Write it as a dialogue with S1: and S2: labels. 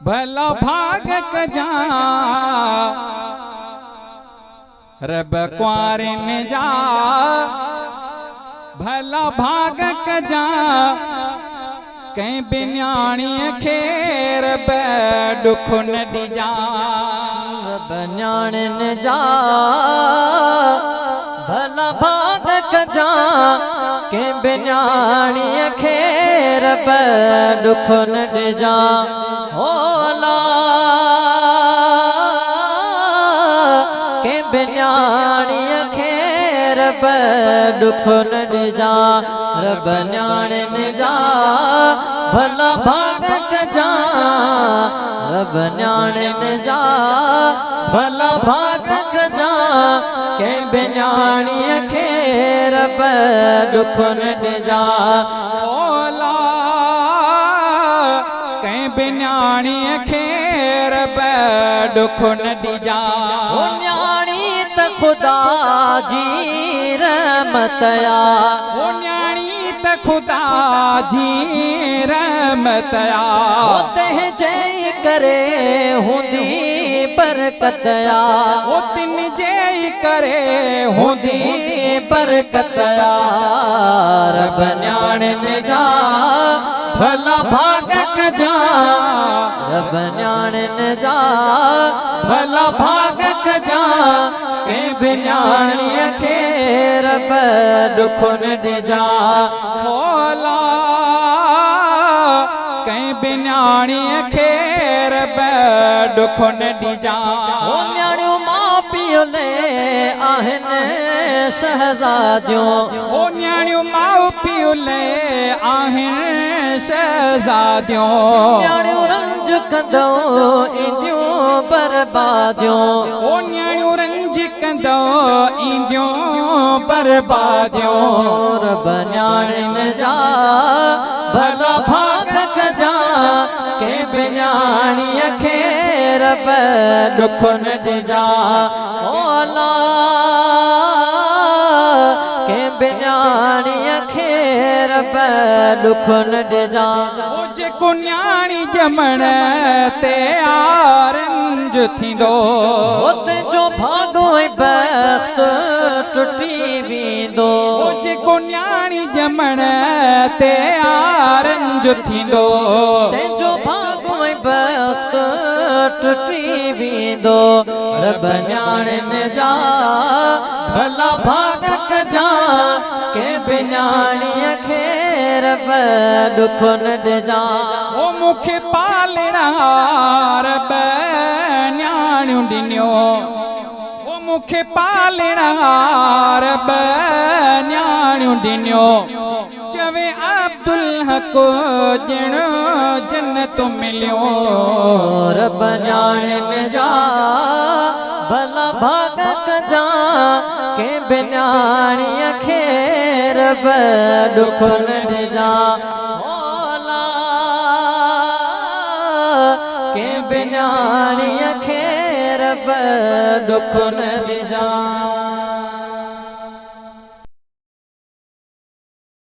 S1: भला भाग कजा रब कुआरिन जा भला भाग कजा कहीं बिन्याणी खेर दुख न डिजा
S2: रब न्याणन जा भला भाग कजा के बिन्याणी खेर दुख न डिजा होला के बिन्याणी खेर दुख न डिजा रब न्याणन जा भला भाग कजा रब न्याणन जा भला भाग कजा के बिन्याणी खेर दुख न डिजा
S1: होला कहीं बिन्याणी खेर दुख न डिजा
S2: ओ न्याणी त खुदा जी रहमतया
S1: ओ न्याणी त खुदा जी रहमतया
S2: ओ तह जय करे हुंदी बरकतया
S1: ओ तिन जय करे हुंदी
S2: बरकतया रब न्याणन जा भला भाग कजा रब न्याणन जा भला भाग कजा के बिन्याणी खेर दुख न डिजा
S1: होला कहीं बिन्याणी खेर दुख न डिजा
S2: ओ न्याणियों मां पियो ले आहिन शहजादियों
S1: ओ न्याणियों माउ पियो ले आहिन शहजादियों
S2: न्याणियों रंज कंदो इंदियों बर्बादियों
S1: ओ न्याणियों रंज कंदो इंदियों बर्बादियों
S2: रब न्याणन जा भला भाग कजा के बिन्याणी खेर दुख न डिजा होला के बिन्याणी खेर दुख न डिजा
S1: ओ जेको न्याणी जमण ते आरंज थींदो
S2: उते जो भागो बख्त टुटी वेंदो
S1: ओ जेको न्याणी जमण ते आरंज थींदो
S2: तेजो भागो बख्त टुटी वेंदो रब न्याणन जा भला भाग कजा के बिन्याणी खेर दुख न डिजा
S1: ओ मुखे पालणा रब न्याणियूं ॾिनियो ओ मुखे पालणा रब न्याणियूं ॾिनियो चवे अब्दुल हक ॼण जन्नत मिलियो
S2: रब न्याणन जा भला भाग कजा के बिन्याणी खेर दुख न डिजा होला के बिन्याणी खेर दुख न डिजा।